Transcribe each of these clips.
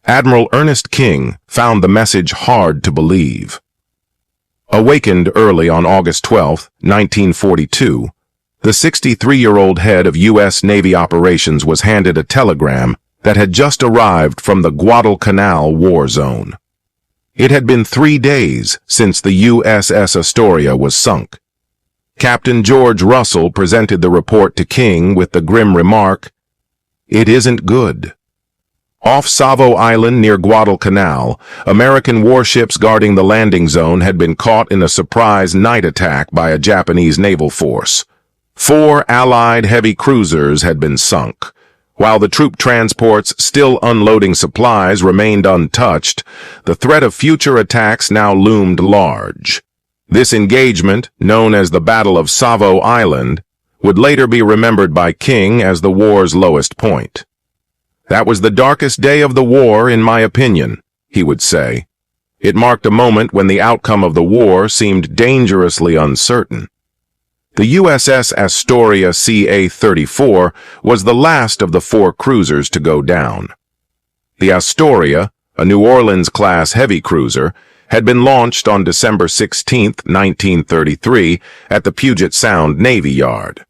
Admiral Ernest King found the message hard to believe. Awakened early on August 12, 1942, the 63-year-old head of U.S. Navy operations was handed a telegram that had just arrived from the Guadalcanal war zone. It had been 3 days since the USS Astoria was sunk. Captain George Russell presented the report to King with the grim remark, "It isn't good." Off Savo Island near Guadalcanal, American warships guarding the landing zone had been caught in a surprise night attack by a Japanese naval force. 4 Allied heavy cruisers had been sunk. While the troop transports still unloading supplies remained untouched, the threat of future attacks now loomed large. This engagement, known as the Battle of Savo Island, would later be remembered by King as the war's lowest point. "That was the darkest day of the war, in my opinion," he would say. "It marked a moment when the outcome of the war seemed dangerously uncertain." The USS Astoria CA-34 was the last of the 4 cruisers to go down. The Astoria, a New Orleans-class heavy cruiser, had been launched on December 16, 1933, at the Puget Sound Navy Yard.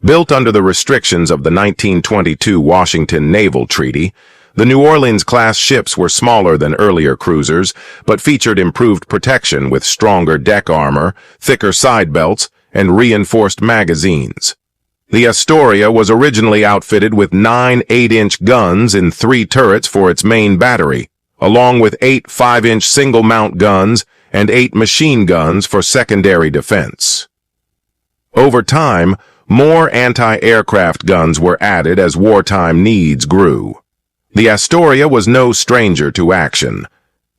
Built under the restrictions of the 1922 Washington Naval Treaty, the New Orleans-class ships were smaller than earlier cruisers, but featured improved protection with stronger deck armor, thicker side belts, and reinforced magazines. The Astoria was originally outfitted with 9 8-inch guns in 3 turrets for its main battery, along with 8 5-inch single-mount guns and 8 machine guns for secondary defense. Over time, more anti-aircraft guns were added as wartime needs grew. The Astoria was no stranger to action.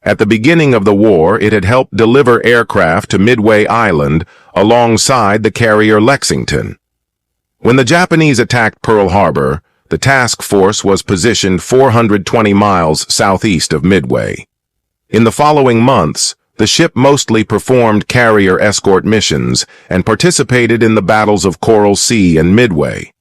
At the beginning of the war, it had helped deliver aircraft to Midway Island alongside the carrier Lexington. When the Japanese attacked Pearl Harbor, the task force was positioned 420 miles southeast of Midway. In the following months, the ship mostly performed carrier escort missions and participated in the battles of Coral Sea and Midway.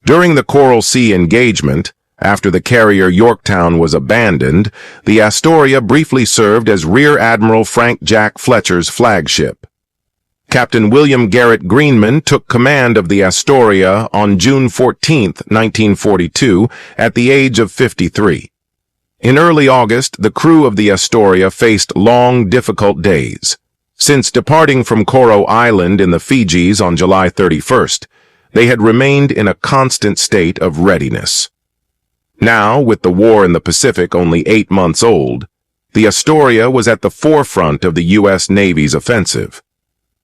During the Coral Sea engagement, after the carrier Yorktown was abandoned, the Astoria briefly served as Rear Admiral Frank Jack Fletcher's flagship. Captain William Garrett Greenman took command of the Astoria on June 14, 1942, at the age of 53. In early August, the crew of the Astoria faced long, difficult days. Since departing from Savo Island in the Fijis on July 31st, they had remained in a constant state of readiness. Now, with the war in the Pacific only 8 months old, the Astoria was at the forefront of the U.S. Navy's offensive.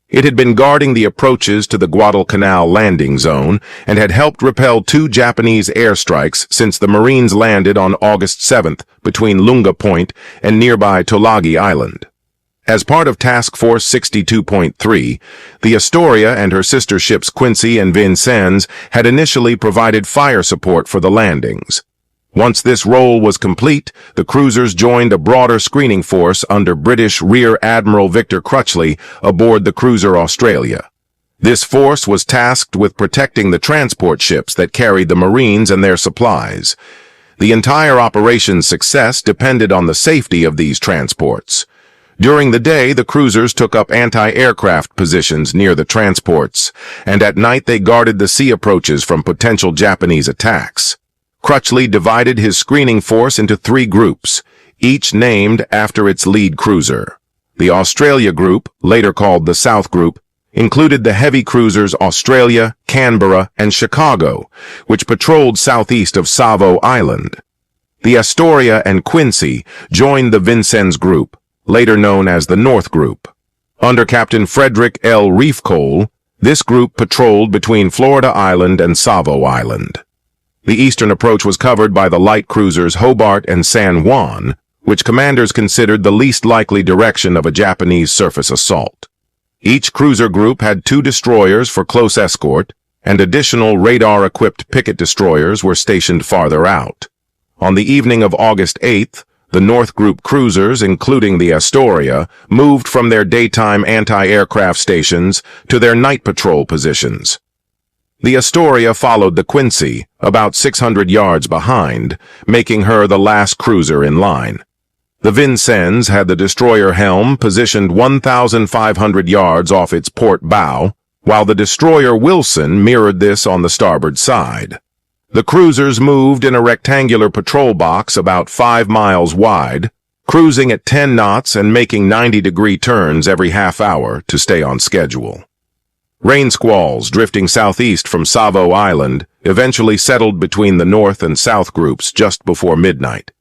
It had been guarding the approaches to the Guadalcanal landing zone and had helped repel 2 Japanese airstrikes since the Marines landed on August 7th between Lunga Point and nearby Tulagi Island. As part of Task Force 62.3, the Astoria and her sister ships Quincy and Vincennes had initially provided fire support for the landings. Once this role was complete, the cruisers joined a broader screening force under British Rear Admiral Victor Crutchley aboard the cruiser Australia. This force was tasked with protecting the transport ships that carried the Marines and their supplies. The entire operation's success depended on the safety of these transports. During the day, the cruisers took up anti-aircraft positions near the transports, and at night they guarded the sea approaches from potential Japanese attacks. Crutchley divided his screening force into 3 groups, each named after its lead cruiser. The Australia Group, later called the South Group, included the heavy cruisers Australia, Canberra, and Chicago, which patrolled southeast of Savo Island. The Astoria and Quincy joined the Vincennes Group, later known as the North Group. Under Captain Frederick L. Reefcole, this group patrolled between Florida Island and Savo Island. The eastern approach was covered by the light cruisers Hobart and San Juan, which commanders considered the least likely direction of a Japanese surface assault. Each cruiser group had 2 destroyers for close escort, and additional radar-equipped picket destroyers were stationed farther out. On the evening of August 8th, the North Group cruisers, including the Astoria, moved from their daytime anti-aircraft stations to their night patrol positions. The Astoria followed the Quincy, about 600 yards behind, making her the last cruiser in line. The Vincennes had the destroyer helm positioned 1,500 yards off its port bow, while the destroyer Wilson mirrored this on the starboard side. The cruisers moved in a rectangular patrol box about 5 miles wide, cruising at 10 knots and making 90-degree turns every half hour to stay on schedule. Rain squalls drifting southeast from Savo Island eventually settled between the north and south groups just before midnight.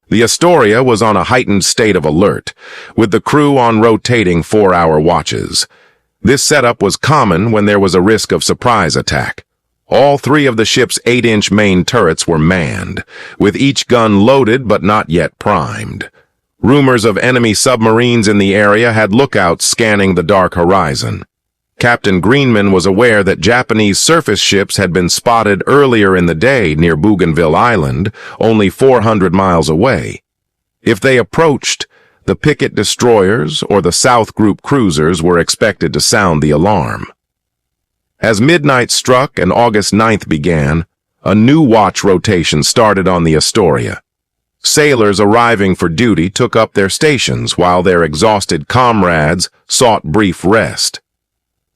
The Astoria was on a heightened state of alert, with the crew on rotating 4-hour watches. This setup was common when there was a risk of surprise attack. All 3 of the ship's 8-inch main turrets were manned, with each gun loaded but not yet primed. Rumors of enemy submarines in the area had lookouts scanning the dark horizon. Captain Greenman was aware that Japanese surface ships had been spotted earlier in the day near Bougainville Island, only 400 miles away. If they approached, the picket destroyers or the South Group cruisers were expected to sound the alarm. As midnight struck and August 9th began, a new watch rotation started on the Astoria. Sailors arriving for duty took up their stations while their exhausted comrades sought brief rest.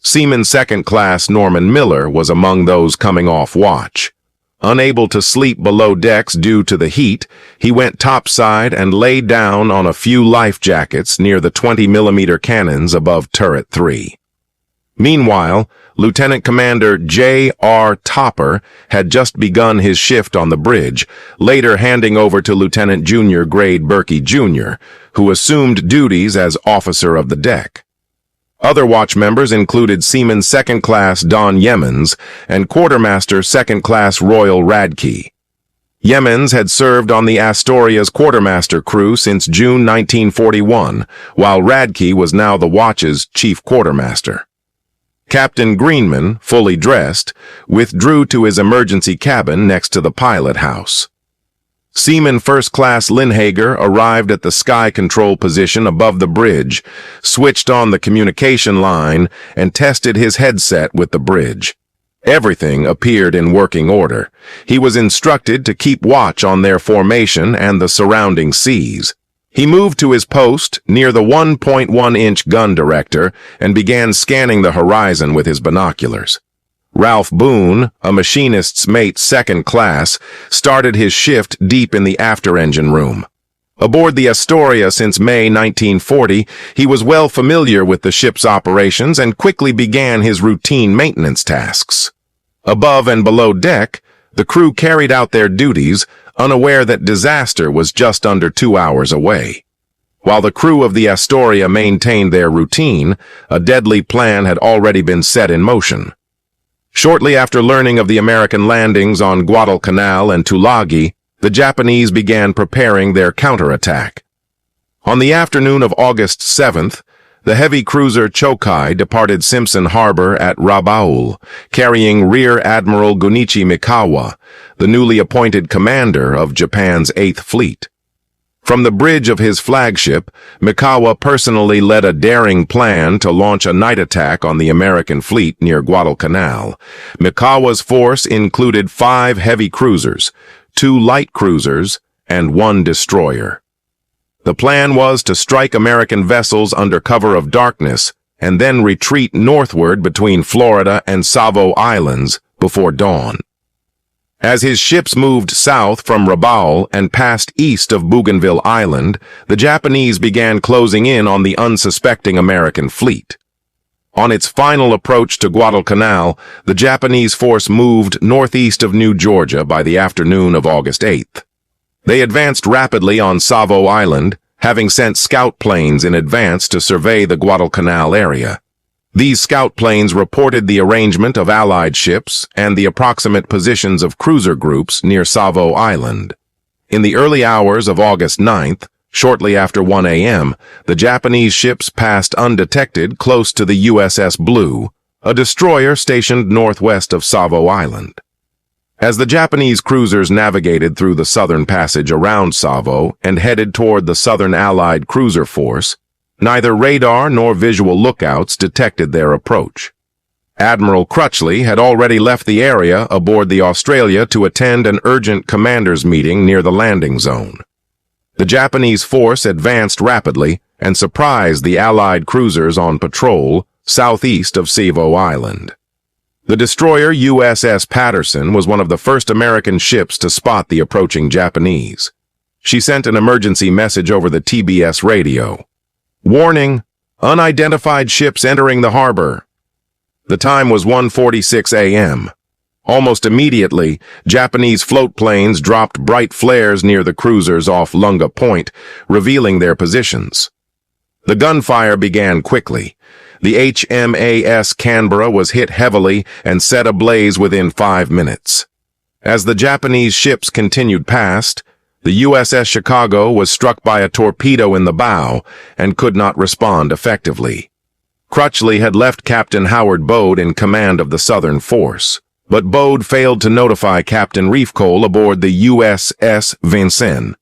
Seaman Second Class Norman Miller was among those coming off watch. Unable to sleep below decks due to the heat, he went topside and lay down on a few life jackets near the 20mm cannons above Turret 3. Meanwhile, Lieutenant Commander J.R. Topper had just begun his shift on the bridge, later handing over to Lieutenant Junior Grade Berkey Jr., who assumed duties as officer of the deck. Other watch members included Seaman Second Class Don Yemens and Quartermaster Second Class Royal Radke. Yemens had served on the Astoria's quartermaster crew since June 1941, while Radke was now the watch's chief quartermaster. Captain Greenman, fully dressed, withdrew to his emergency cabin next to the pilot house. Seaman First Class Linhager arrived at the sky control position above the bridge, switched on the communication line, and tested his headset with the bridge. Everything appeared in working order. He was instructed to keep watch on their formation and the surrounding seas. He moved to his post near the 1.1-inch gun director and began scanning the horizon with his binoculars. Ralph Boone, a machinist's mate second class, started his shift deep in the after-engine room. Aboard the Astoria since May 1940, he was well familiar with the ship's operations and quickly began his routine maintenance tasks. Above and below deck, the crew carried out their duties, unaware that disaster was just under 2 hours away. While the crew of the Astoria maintained their routine, a deadly plan had already been set in motion. Shortly after learning of the American landings on Guadalcanal and Tulagi, the Japanese began preparing their counterattack. On the afternoon of August 7th, the heavy cruiser Chokai departed Simpson Harbor at Rabaul, carrying Rear Admiral Gunichi Mikawa, the newly appointed commander of Japan's 8th Fleet. From the bridge of his flagship, Mikawa personally led a daring plan to launch a night attack on the American fleet near Guadalcanal. Mikawa's force included 5 heavy cruisers, 2 light cruisers, and 1 destroyer. The plan was to strike American vessels under cover of darkness and then retreat northward between Florida and Savo Islands before dawn. As his ships moved south from Rabaul and passed east of Bougainville Island, the Japanese began closing in on the unsuspecting American fleet. On its final approach to Guadalcanal, the Japanese force moved northeast of New Georgia by the afternoon of August 8th. They advanced rapidly on Savo Island, having sent scout planes in advance to survey the Guadalcanal area. These scout planes reported the arrangement of Allied ships and the approximate positions of cruiser groups near Savo Island. In the early hours of August 9th, shortly after 1 a.m., the Japanese ships passed undetected close to the USS Blue, a destroyer stationed northwest of Savo Island. As the Japanese cruisers navigated through the southern passage around Savo and headed toward the southern Allied cruiser force, neither radar nor visual lookouts detected their approach. Admiral Crutchley had already left the area aboard the Australia to attend an urgent commander's meeting near the landing zone. The Japanese force advanced rapidly and surprised the Allied cruisers on patrol southeast of Savo Island. The destroyer USS Patterson was one of the first American ships to spot the approaching Japanese. She sent an emergency message over the TBS radio. "Warning! Unidentified ships entering the harbor." The time was 1:46 a.m. Almost immediately, Japanese float planes dropped bright flares near the cruisers off Lunga Point, revealing their positions. The gunfire began quickly. The HMAS Canberra was hit heavily and set ablaze within 5 minutes. As the Japanese ships continued past, the USS Chicago was struck by a torpedo in the bow and could not respond effectively. Crutchley had left Captain Howard Bode in command of the Southern Force, but Bode failed to notify Captain Reefcoal aboard the USS Vincennes.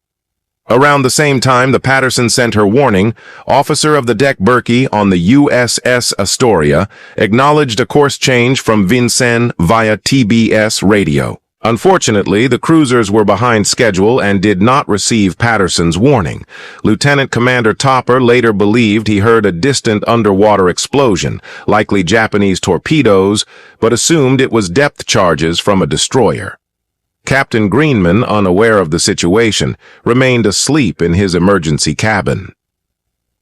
Around the same time the Patterson sent her warning, Officer of the Deck Berkey on the USS Astoria acknowledged a course change from Vincennes via TBS radio. Unfortunately, the cruisers were behind schedule and did not receive Patterson's warning. Lieutenant Commander Topper later believed he heard a distant underwater explosion, likely Japanese torpedoes, but assumed it was depth charges from a destroyer. Captain Greenman, unaware of the situation, remained asleep in his emergency cabin.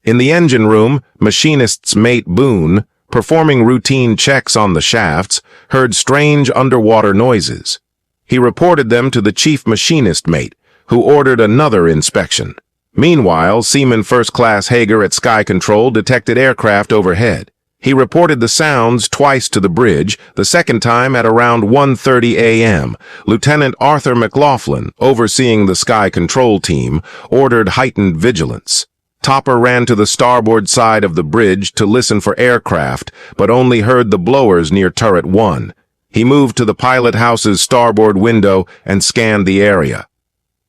In the engine room, machinist's mate Boone, performing routine checks on the shafts, heard strange underwater noises. He reported them to the chief machinist mate, who ordered another inspection. Meanwhile, Seaman First Class Hager at Sky Control detected aircraft overhead. He reported the sounds twice to the bridge, the second time at around 1:30 a.m. Lieutenant Arthur McLaughlin, overseeing the Sky Control team, ordered heightened vigilance. Topper ran to the starboard side of the bridge to listen for aircraft, but only heard the blowers near Turret 1. He moved to the pilot house's starboard window and scanned the area.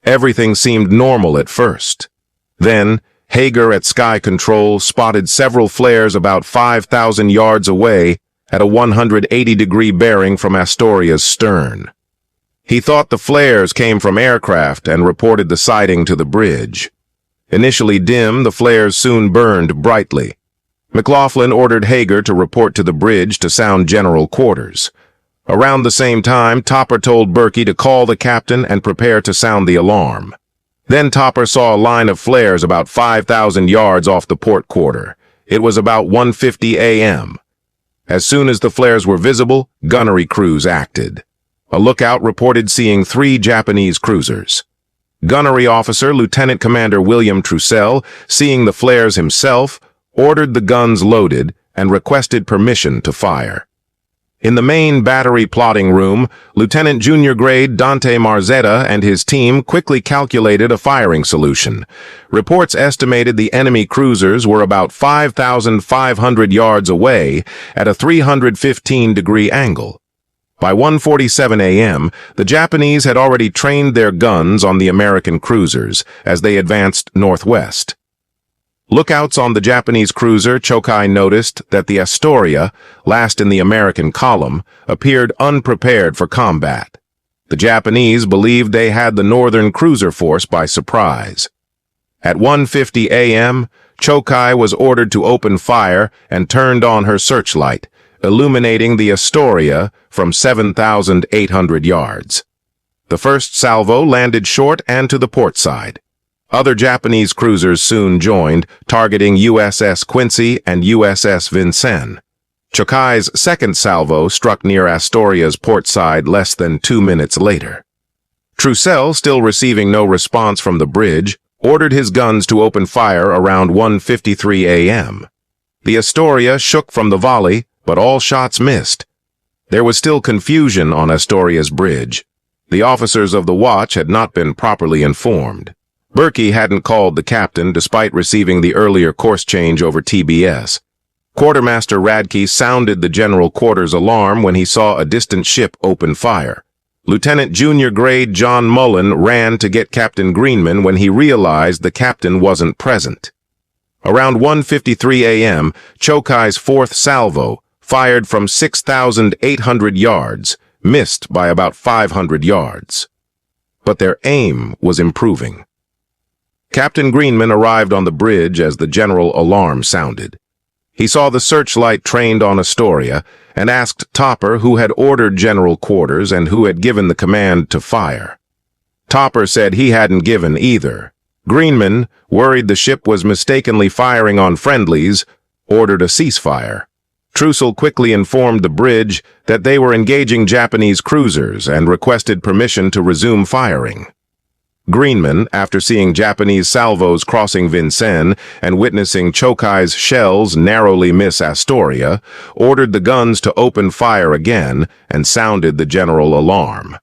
Everything seemed normal at first. Then, Hager at Sky Control spotted several flares about 5,000 yards away at a 180-degree bearing from Astoria's stern. He thought the flares came from aircraft and reported the sighting to the bridge. Initially dim, the flares soon burned brightly. McLaughlin ordered Hager to report to the bridge to sound general quarters. Around the same time, Topper told Berkey to call the captain and prepare to sound the alarm. Then Topper saw a line of flares about 5,000 yards off the port quarter. It was about 1:50 a.m. As soon as the flares were visible, gunnery crews acted. A lookout reported seeing 3 Japanese cruisers. Gunnery officer Lieutenant Commander William Trussell, seeing the flares himself, ordered the guns loaded and requested permission to fire. In the main battery plotting room, Lieutenant Junior Grade Dante Marzetta and his team quickly calculated a firing solution. Reports estimated the enemy cruisers were about 5,500 yards away at a 315-degree angle. By 1:47 a.m., the Japanese had already trained their guns on the American cruisers as they advanced northwest. Lookouts on the Japanese cruiser Chokai noticed that the Astoria, last in the American column, appeared unprepared for combat. The Japanese believed they had the northern cruiser force by surprise. At 1:50 a.m., Chokai was ordered to open fire and turned on her searchlight, illuminating the Astoria from 7,800 yards. The first salvo landed short and to the port side. Other Japanese cruisers soon joined, targeting USS Quincy and USS Vincennes. Chokai's second salvo struck near Astoria's port side less than 2 minutes later. Trussell, still receiving no response from the bridge, ordered his guns to open fire around 1:53 a.m. The Astoria shook from the volley, but all shots missed. There was still confusion on Astoria's bridge. The officers of the watch had not been properly informed. Berkey hadn't called the captain despite receiving the earlier course change over TBS. Quartermaster Radke sounded the general quarters alarm when he saw a distant ship open fire. Lieutenant Junior Grade John Mullen ran to get Captain Greenman when he realized the captain wasn't present. Around 1:53 a.m., Chokai's fourth salvo, fired from 6,800 yards, missed by about 500 yards. But their aim was improving. Captain Greenman arrived on the bridge as the general alarm sounded. He saw the searchlight trained on Astoria and asked Topper who had ordered general quarters and who had given the command to fire. Topper said he hadn't given either. Greenman, worried the ship was mistakenly firing on friendlies, ordered a ceasefire. Trussell quickly informed the bridge that they were engaging Japanese cruisers and requested permission to resume firing. Greenman, after seeing Japanese salvos crossing Vincennes and witnessing Chokai's shells narrowly miss Astoria, ordered the guns to open fire again and sounded the general alarm.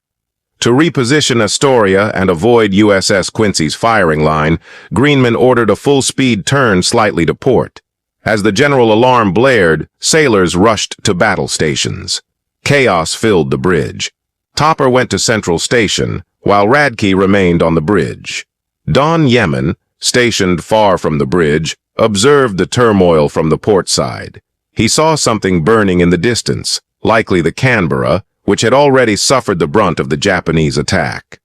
To reposition Astoria and avoid USS Quincy's firing line, Greenman ordered a full-speed turn slightly to port. As the general alarm blared, sailors rushed to battle stations. Chaos filled the bridge. Topper went to Central Station, while Radke remained on the bridge. Don Yemen, stationed far from the bridge, observed the turmoil from the port side. He saw something burning in the distance, likely the Canberra, which had already suffered the brunt of the Japanese attack.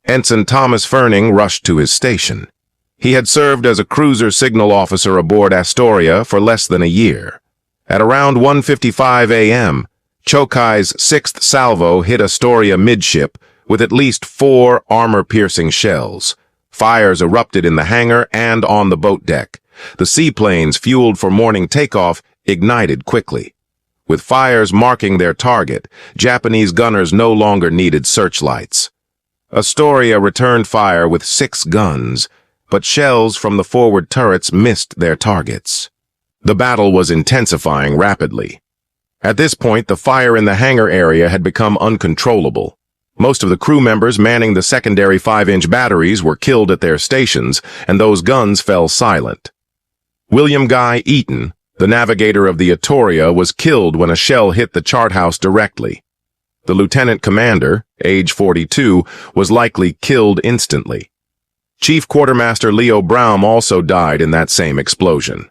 Ensign Thomas Ferning rushed to his station. He had served as a cruiser signal officer aboard Astoria for less than a year. At around 1:55 a.m., Chokai's 6th salvo hit Astoria midship with at least 4 armor-piercing shells. Fires erupted in the hangar and on the boat deck. The seaplanes, fueled for morning takeoff, ignited quickly. With fires marking their target, Japanese gunners no longer needed searchlights. Astoria returned fire with 6 guns, but shells from the forward turrets missed their targets. The battle was intensifying rapidly. At this point, the fire in the hangar area had become uncontrollable. Most of the crew members manning the secondary 5-inch batteries were killed at their stations, and those guns fell silent. William Guy Eaton, the navigator of the Astoria, was killed when a shell hit the chart house directly. The lieutenant commander, age 42, was likely killed instantly. Chief Quartermaster Leo Brown also died in that same explosion.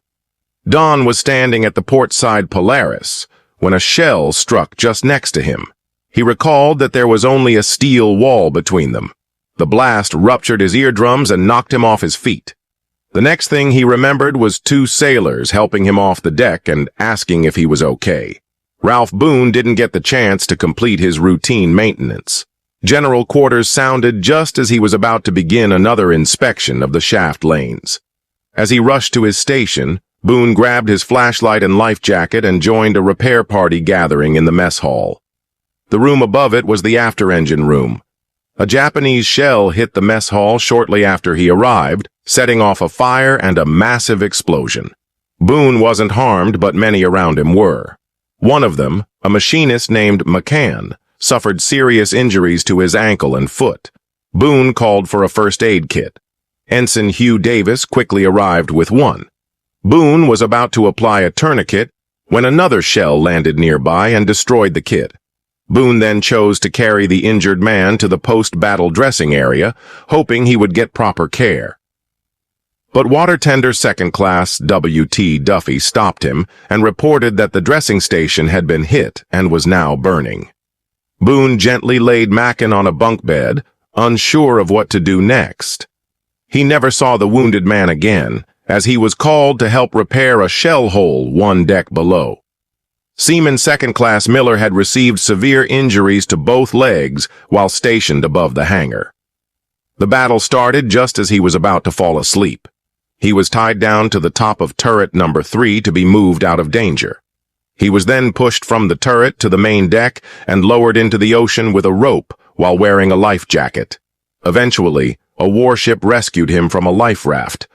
Don was standing at the port side Polaris when a shell struck just next to him. He recalled that there was only a steel wall between them. The blast ruptured his eardrums and knocked him off his feet. The next thing he remembered was 2 sailors helping him off the deck and asking if he was okay. Ralph Boone didn't get the chance to complete his routine maintenance. General quarters sounded just as he was about to begin another inspection of the shaft lanes. As he rushed to his station, Boone grabbed his flashlight and life jacket and joined a repair party gathering in the mess hall. The room above it was the after-engine room. A Japanese shell hit the mess hall shortly after he arrived, setting off a fire and a massive explosion. Boone wasn't harmed, but many around him were. One of them, a machinist named McCann, suffered serious injuries to his ankle and foot. Boone called for a first aid kit. Ensign Hugh Davis quickly arrived with one. Boone was about to apply a tourniquet when another shell landed nearby and destroyed the kit. Boone then chose to carry the injured man to the post-battle dressing area, hoping he would get proper care. But water tender second class W.T. Duffy stopped him and reported that the dressing station had been hit and was now burning. Boone gently laid Mackin on a bunk bed, unsure of what to do next. He never saw the wounded man again, as he was called to help repair a shell hole 1 deck below. Seaman Second Class Miller had received severe injuries to both legs while stationed above the hangar. The battle started just as he was about to fall asleep. He was tied down to the top of turret number 3 to be moved out of danger. He was then pushed from the turret to the main deck and lowered into the ocean with a rope while wearing a life jacket. Eventually, a warship rescued him from a life raft.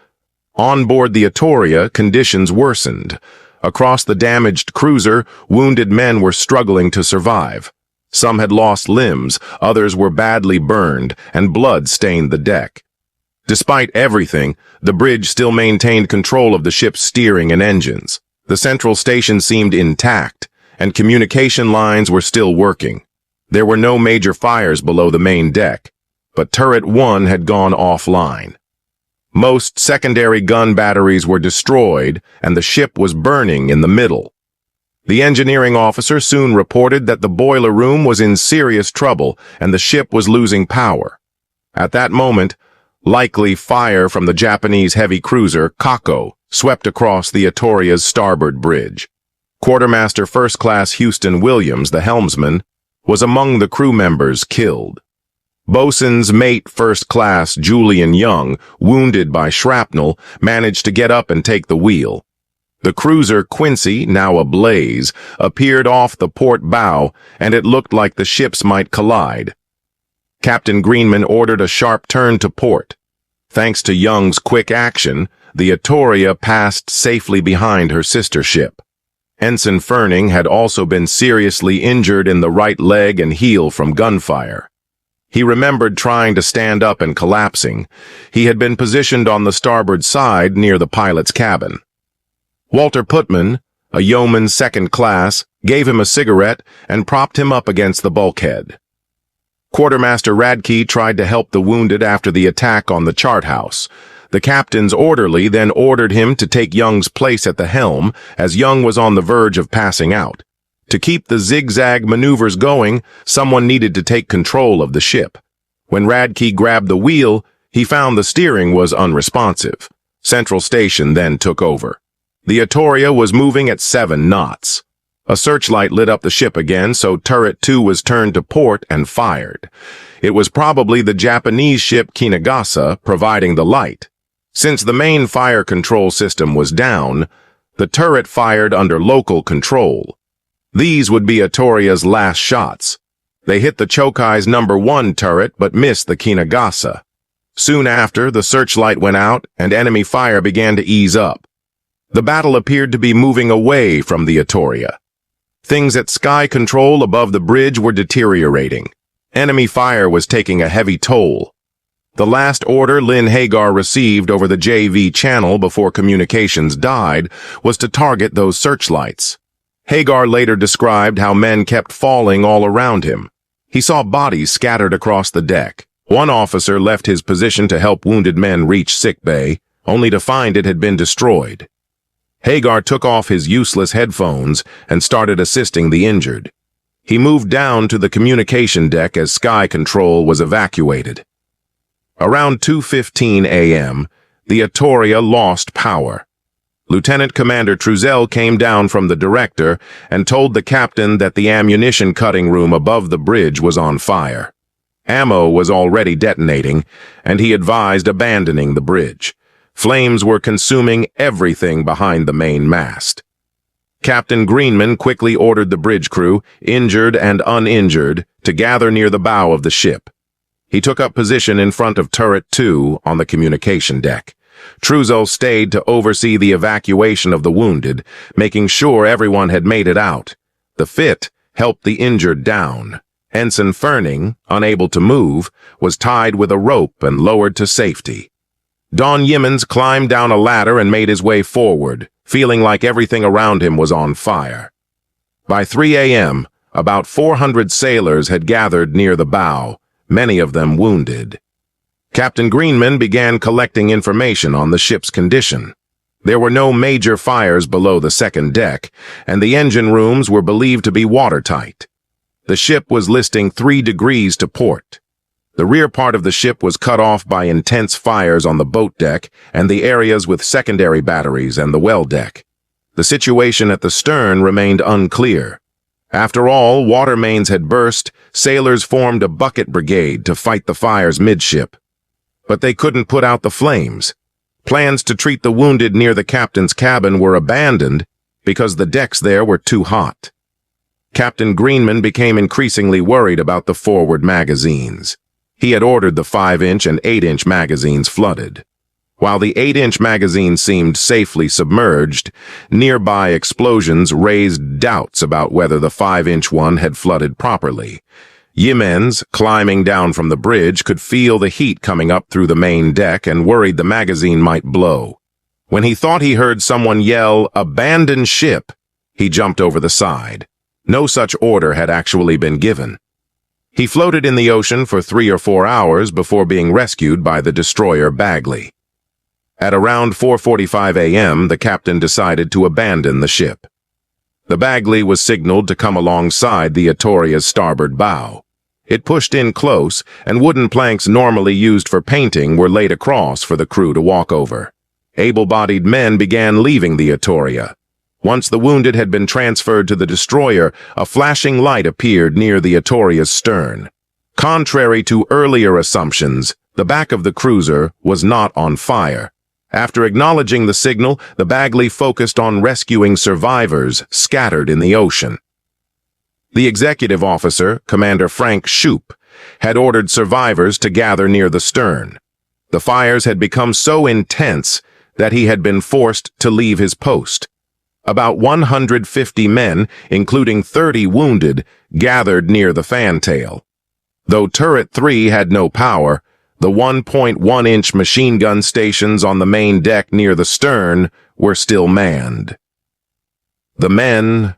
On board the Astoria, conditions worsened. Across the damaged cruiser, wounded men were struggling to survive. Some had lost limbs, others were badly burned, and blood stained the deck. Despite everything, the bridge still maintained control of the ship's steering and engines. The central station seemed intact, and communication lines were still working. There were no major fires below the main deck, but Turret 1 had gone offline. Most secondary gun batteries were destroyed, and the ship was burning in the middle. The engineering officer soon reported that the boiler room was in serious trouble and the ship was losing power. At that moment, likely fire from the Japanese heavy cruiser Chicago swept across the Astoria's starboard bridge. Quartermaster First Class Houston Williams, the helmsman, was among the crew members killed. Bosun's mate First Class Julian Young, wounded by shrapnel, managed to get up and take the wheel. The cruiser Quincy, now ablaze, appeared off the port bow, and it looked like the ships might collide. Captain Greenman ordered a sharp turn to port. Thanks to Young's quick action, the Astoria passed safely behind her sister ship. Ensign Ferning had also been seriously injured in the right leg and heel from gunfire. He remembered trying to stand up and collapsing. He had been positioned on the starboard side near the pilot's cabin. Walter Putman, a yeoman second class, gave him a cigarette and propped him up against the bulkhead. Quartermaster Radke tried to help the wounded after the attack on the chart house. The captain's orderly then ordered him to take Young's place at the helm, as Young was on the verge of passing out. To keep the zigzag maneuvers going, someone needed to take control of the ship. When Radke grabbed the wheel, he found the steering was unresponsive. Central Station then took over. The Astoria was moving at 7 knots. A searchlight lit up the ship again, so turret 2 was turned to port and fired. It was probably the Japanese ship Kinagasa providing the light. Since the main fire control system was down, the turret fired under local control. These would be Astoria's last shots. They hit the Chokai's number 1 turret but missed the Kinagasa. Soon after, the searchlight went out and enemy fire began to ease up. The battle appeared to be moving away from the Astoria. Things at sky control above the bridge were deteriorating. Enemy fire was taking a heavy toll. The last order Lynn Hagar received over the JV channel before communications died was to target those searchlights. Hagar later described how men kept falling all around him. He saw bodies scattered across the deck. One officer left his position to help wounded men reach sickbay, only to find it had been destroyed. Hagar took off his useless headphones and started assisting the injured. He moved down to the communication deck as sky control was evacuated. Around 2:15 a.m., the Astoria lost power. Lieutenant Commander Truzel came down from the director and told the captain that the ammunition cutting room above the bridge was on fire. Ammo was already detonating, and he advised abandoning the bridge. Flames were consuming everything behind the main mast. Captain Greenman quickly ordered the bridge crew, injured and uninjured, to gather near the bow of the ship. He took up position in front of turret 2 on the communication deck. Truzel stayed to oversee the evacuation of the wounded, making sure everyone had made it out. The Fit helped the injured down. Ensign Ferning, unable to move, was tied with a rope and lowered to safety. Don Yimmons climbed down a ladder and made his way forward, feeling like everything around him was on fire. By 3 a.m., about 400 sailors had gathered near the bow, many of them wounded. Captain Greenman began collecting information on the ship's condition. There were no major fires below the second deck, and the engine rooms were believed to be watertight. The ship was listing 3 degrees to port. The rear part of the ship was cut off by intense fires on the boat deck and the areas with secondary batteries and the well deck. The situation at the stern remained unclear. After all, water mains had burst, sailors formed a bucket brigade to fight the fires midship. But they couldn't put out the flames. Plans to treat the wounded near the captain's cabin were abandoned because the decks there were too hot. Captain Greenman became increasingly worried about the forward magazines. He had ordered the 5-inch and 8-inch magazines flooded. While the 8-inch magazine seemed safely submerged, nearby explosions raised doubts about whether the 5-inch one had flooded properly. Yimmons, climbing down from the bridge, could feel the heat coming up through the main deck and worried the magazine might blow. When he thought he heard someone yell, "Abandon ship," he jumped over the side. No such order had actually been given. He floated in the ocean for 3 or 4 hours before being rescued by the destroyer Bagley. At around 4:45 a.m., the captain decided to abandon the ship. The Bagley was signaled to come alongside the Astoria's starboard bow. It pushed in close, and wooden planks normally used for painting were laid across for the crew to walk over. Able-bodied men began leaving the Astoria. Once the wounded had been transferred to the destroyer, a flashing light appeared near the Astoria's stern. Contrary to earlier assumptions, the back of the cruiser was not on fire. After acknowledging the signal, the Bagley focused on rescuing survivors scattered in the ocean. The executive officer, Commander Frank Shoup, had ordered survivors to gather near the stern. The fires had become so intense that he had been forced to leave his post. About 150 men, including 30 wounded, gathered near the fantail. Though Turret 3 had no power, the 1.1-inch machine gun stations on the main deck near the stern were still manned. The men